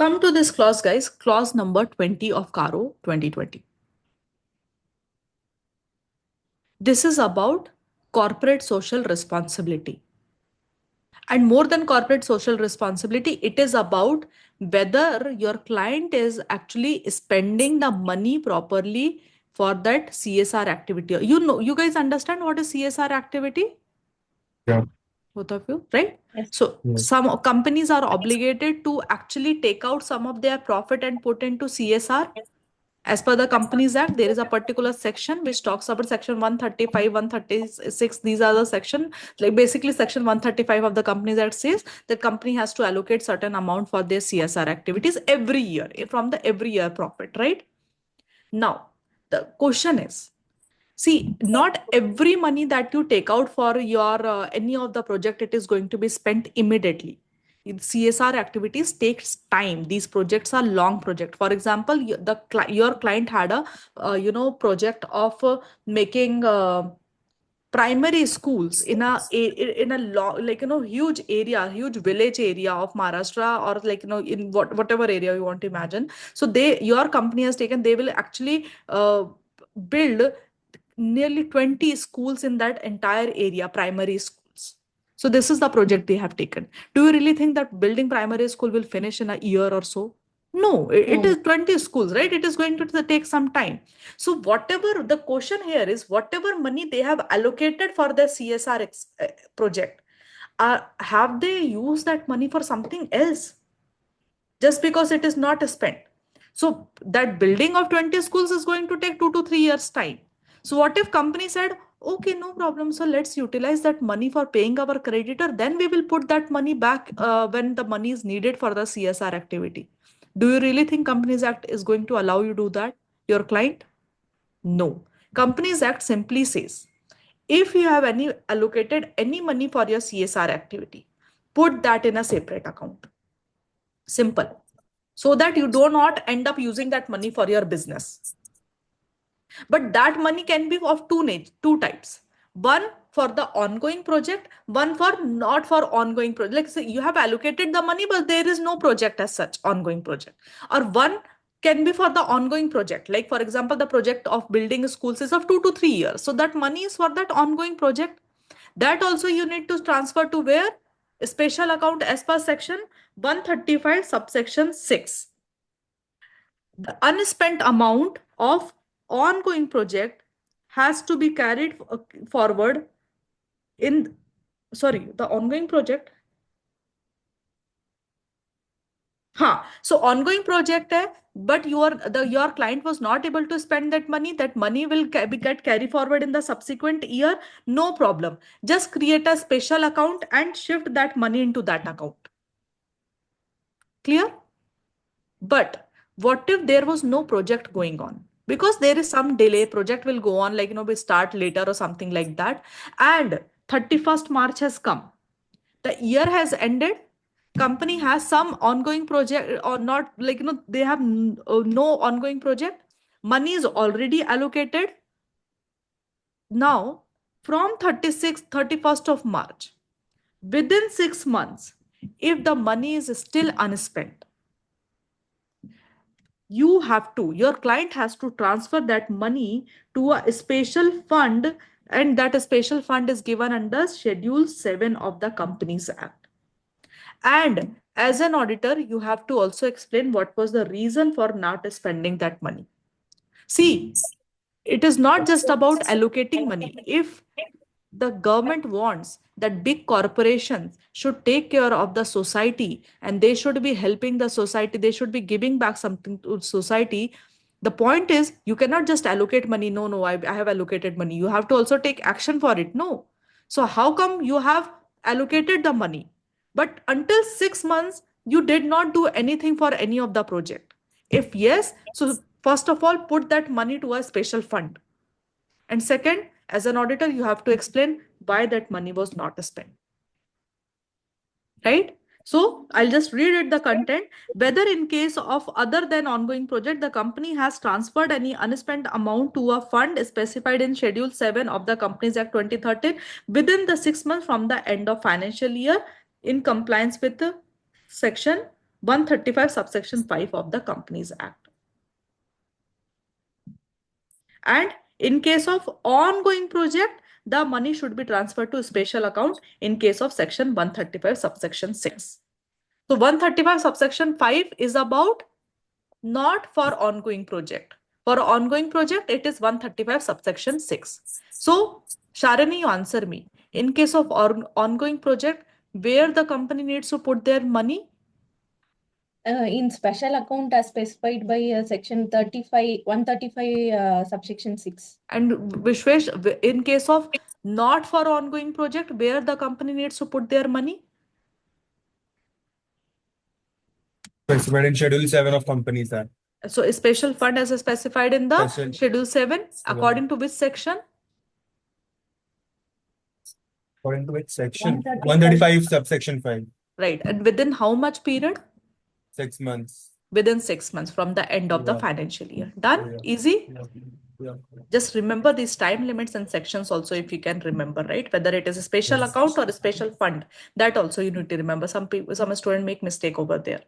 Come to this clause, guys, clause number 20 of CARO 2020. This is about corporate social responsibility. And more than corporate social responsibility, it is about whether your client is actually spending the money properly for that CSR activity. You guys understand what is CSR activity? Yeah. Both of you, right? Yes. So Yeah. some companies are obligated to actually take out some of their profit and put into CSR. As per the Companies Act, there is a particular section which talks about section 135, 136. These are the section, like basically section 135 of the Companies Act says the company has to allocate certain amount for their CSR activities every year from the every year profit, right? Now, the question is, see, not every money that you take out for your any of the project, it is going to be spent immediately. CSR activities takes time. These projects are long project. For example, your client had a project of making primary schools in a like huge area, huge village area of Maharashtra, or like in whatever area you want to imagine. So your company has taken, they will actually build nearly 20 schools in that entire area, primary schools. So this is the project they have taken. Do you really think that building primary school will finish in a year or so? No, it is 20 schools, right? It is going to take some time. So whatever the question here is, whatever money they have allocated for the CSR project, have they used that money for something else? Just because it is not spent. So that building of 20 schools is going to take 2 to 3 years time. So what if company said, okay, no problem. So let's utilize that money for paying our creditor. Then we will put that money back when the money is needed for the CSR activity. Do you really think Companies Act is going to allow you to do that, your client? No. Companies Act simply says, if you have any allocated any money for your CSR activity, put that in a separate account. Simple. So that you do not end up using that money for your business. But that money can be of two types. One for the ongoing project, one for not for ongoing project. Like say you have allocated the money, but there is no project as such, ongoing project. Or one can be for the ongoing project. Like for example, the project of building schools is of 2 to 3 years. So that money is for that ongoing project. That also you need to transfer to where? A special account as per section 135 subsection 6. The unspent amount of ongoing project has to be carried forward in, sorry, the ongoing project. So ongoing project hai, but your client was not able to spend that money. That money will get carry forward in the subsequent year. No problem. Just create a special account and shift that money into that account. Clear? But what if there was no project going on? Because there is some delay, project will go on, like, we start later or something like that. And 31st March has come. The year has ended. Company has some ongoing project or not, like, they have no ongoing project. Money is already allocated. Now, from 31st of March, within 6 months, if the money is still unspent, your client has to transfer that money to a special fund, and that special fund is given under Schedule 7 of the Companies Act. And as an auditor, you have to also explain what was the reason for not spending that money. See, it is not just about allocating money. If the government wants that big corporations should take care of the society and they should be helping the society, they should be giving back something to society. The point is, you cannot just allocate money. No, I have allocated money. You have to also take action for it. No. So how come you have allocated the money, but until 6 months, you did not do anything for any of the project? If yes, so first of all, put that money to a special fund. And second, as an auditor, you have to explain why that money was not spent. Right? So I'll just read it the content. Whether in case of other than ongoing project, the company has transferred any unspent amount to a fund specified in Schedule 7 of the Companies Act 2013 within the 6 months from the end of financial year in compliance with the section 135 subsection 5 of the Companies Act. And in case of ongoing project, the money should be transferred to a special account in case of section 135 subsection 6. So 135 subsection 5 is about not for ongoing project. For ongoing project, it is 135 subsection 6. So Sharani, you answer me. In case of ongoing project, where the company needs to put their money? In special account as specified by section 135 subsection 6. And Vishwesh, in case of not for ongoing project, where the company needs to put their money? Specified in Schedule 7 of Companies Act. So a special fund as specified in the Schedule 7, according to which section? According to which section? 135 subsection 5. Right. And within how much period? 6 months. Within 6 months from the end of the financial year. Done? Easy? Yeah. Just remember these time limits and sections also, if you can remember, right? Whether it is a special account or a special fund, that also you need to remember. Some students make mistake over there.